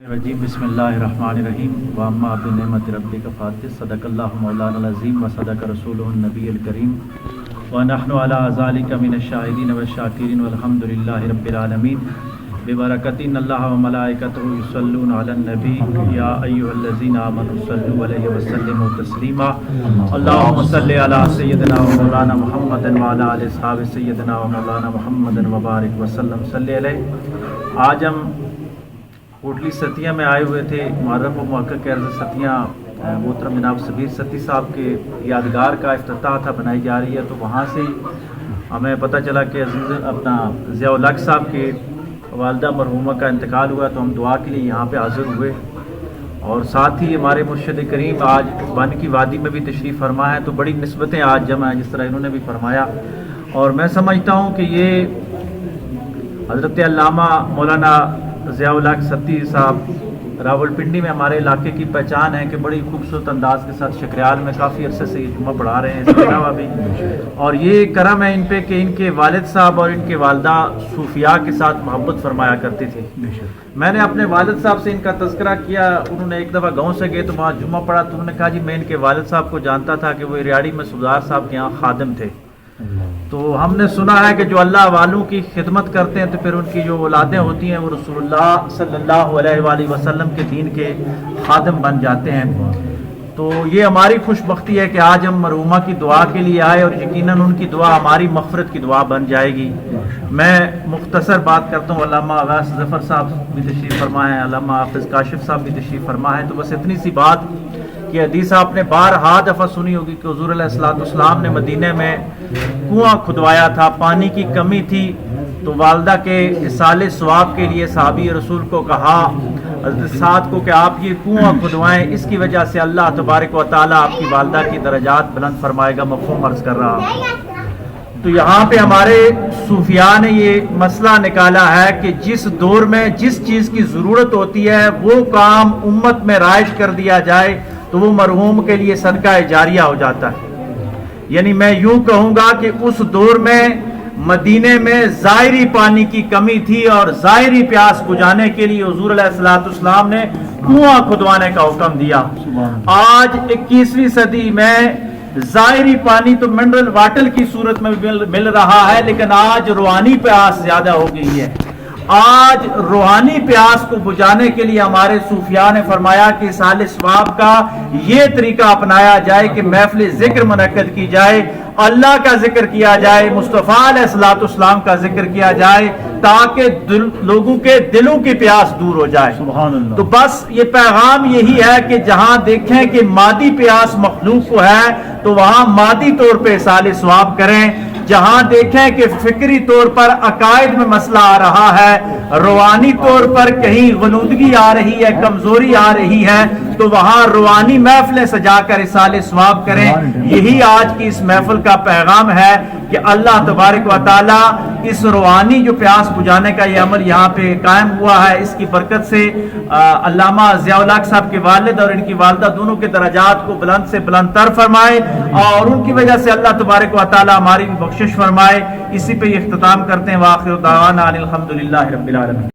الرجیم بسم اللہ الرحمن الرحیم واما بنعمت ربک فحدث صدق اللہ مولانا العظیم وصدق رسولہ النبی الکریم ونحن علی ذلک من الشاہدین والشاکرین والحمد للہ رب العالمین ببرکۃ ان اللہ وملائکتہ یصلون علی النبی یا ایھا الذین آمنوا صلوا علیہ وسلموا تسلیما اللهم صل علی سیدنا و مولانا محمد وعلی آل اصحاب سیدنا و مولانا محمد وبارک وسلم صلی علیہ۔ آج ہم کوٹلی ستیاں میں آئے ہوئے تھے۔ معرف و محقق عرض ستیاں محترم جناب سبیر ستی صاحب کے یادگار کا افتتاح تھا، بنائی جا رہی ہے، تو وہاں سے ہمیں پتہ چلا کہ عزیز اپنا ضیاء الحق صاحب کے والدہ مرحومہ کا انتقال ہوا، تو ہم دعا کے لیے یہاں پہ حاضر ہوئے، اور ساتھ ہی ہمارے مرشد کریم آج بن کی وادی میں بھی تشریف فرما ہے، تو بڑی نسبتیں آج جمع ہیں جس طرح انہوں نے بھی فرمایا، اور میں سمجھتا ہوں کہ یہ حضرت علامہ مولانا ضیاء الحق ستی صاحب راولپنڈی میں ہمارے علاقے کی پہچان ہے کہ بڑی خوبصورت انداز کے ساتھ شکریال میں کافی عرصے سے یہ جمعہ پڑھا رہے ہیں، اس کے علاوہ بھی، اور یہ کرم ہے ان پہ کہ ان کے والد صاحب اور ان کے والدہ صوفیاء کے ساتھ محبت فرمایا کرتے تھے۔ میں نے اپنے والد صاحب سے ان کا تذکرہ کیا، انہوں نے ایک دفعہ گاؤں سے گئے تو وہاں جمعہ پڑھا، تو انہوں نے کہا جی میں ان کے والد صاحب کو جانتا تھا کہ وہ ریاڑی میں سبزار صاحب کے یہاں خادم تھے، تو ہم نے سنا ہے کہ جو اللہ والوں کی خدمت کرتے ہیں تو پھر ان کی جو اولادیں ہوتی ہیں وہ رسول اللہ صلی اللہ علیہ وآلہ وسلم کے دین کے خادم بن جاتے ہیں۔ تو یہ ہماری خوش بختی ہے کہ آج ہم مرحومہ کی دعا کے لیے آئے، اور یقیناً ان کی دعا ہماری مغفرت کی دعا بن جائے گی۔ میں مختصر بات کرتا ہوں، علامہ غیاث ظفر صاحب بھی تشریف فرما ہے، علامہ حافظ کاشف صاحب بھی تشریف فرما ہے، تو بس اتنی سی بات کہ حدیث آپ نے بارہا دفعہ سنی ہوگی کہ حضور علیہ السلام نے مدینے میں کنواں کھدوایا تھا، پانی کی کمی تھی، تو والدہ کے اصالِ ثواب کے لیے صحابی رسول کو کہا حضرت سعد کو کہ آپ یہ کنواں کھدوائیں، اس کی وجہ سے اللہ تبارک و تعالیٰ آپ کی والدہ کی درجات بلند فرمائے گا، مفہوم عرض کر رہا ہوں۔ تو یہاں پہ ہمارے صوفیاء نے یہ مسئلہ نکالا ہے کہ جس دور میں جس چیز کی ضرورت ہوتی ہے وہ کام امت میں رائج کر دیا جائے تو وہ مرحوم کے لیے صدقہ جاریہ ہو جاتا ہے۔ یعنی میں یوں کہوں گا کہ اس دور میں مدینے میں ظاہری پانی کی کمی تھی، اور ظاہری پیاس بجھانے کے لیے حضور علیہ السلام نے کنواں کھدوانے کا حکم دیا۔ آج 21ویں صدی میں ظاہری پانی تو منرل واٹر کی صورت میں مل رہا ہے، لیکن آج روحانی پیاس زیادہ ہو گئی ہے۔ آج روحانی پیاس کو بجھانے کے لیے ہمارے صوفیاء نے فرمایا کہ اصالِ ثواب کا یہ طریقہ اپنایا جائے کہ محفل ذکر منعقد کی جائے، اللہ کا ذکر کیا جائے، مصطفیٰ علیہ السلام کا ذکر کیا جائے، تاکہ لوگوں کے دلوں کی پیاس دور ہو جائے۔ سبحان اللہ۔ تو بس یہ پیغام یہی ہے کہ جہاں دیکھیں کہ مادی پیاس مخلوق کو ہے تو وہاں مادی طور پہ اصالِ ثواب کریں، جہاں دیکھیں کہ فکری طور پر عقائد میں مسئلہ آ رہا ہے، روحانی طور پر کہیں غنودگی آ رہی ہے، کمزوری آ رہی ہے، تو وہاں روحانی محفلیں سجا کر اصالِ ثواب کریں۔ یہی آج کی اس محفل کا پیغام ہے کہ اللہ تبارک و تعالیٰ اس روحانی جو پیاس بجھانے کا یہ عمل یہاں پہ قائم ہوا ہے، اس کی برکت سے علامہ ضیاء الحق صاحب کے والد اور ان کی والدہ دونوں کے درجات کو بلند سے بلند تر فرمائے، اور ان کی وجہ سے اللہ تبارک و تعالیٰ ہماری بھی بخشش فرمائے۔ اسی پہ یہ اختتام کرتے ہیں، وآخر دعوانا ان الحمد للہ رب العالمین۔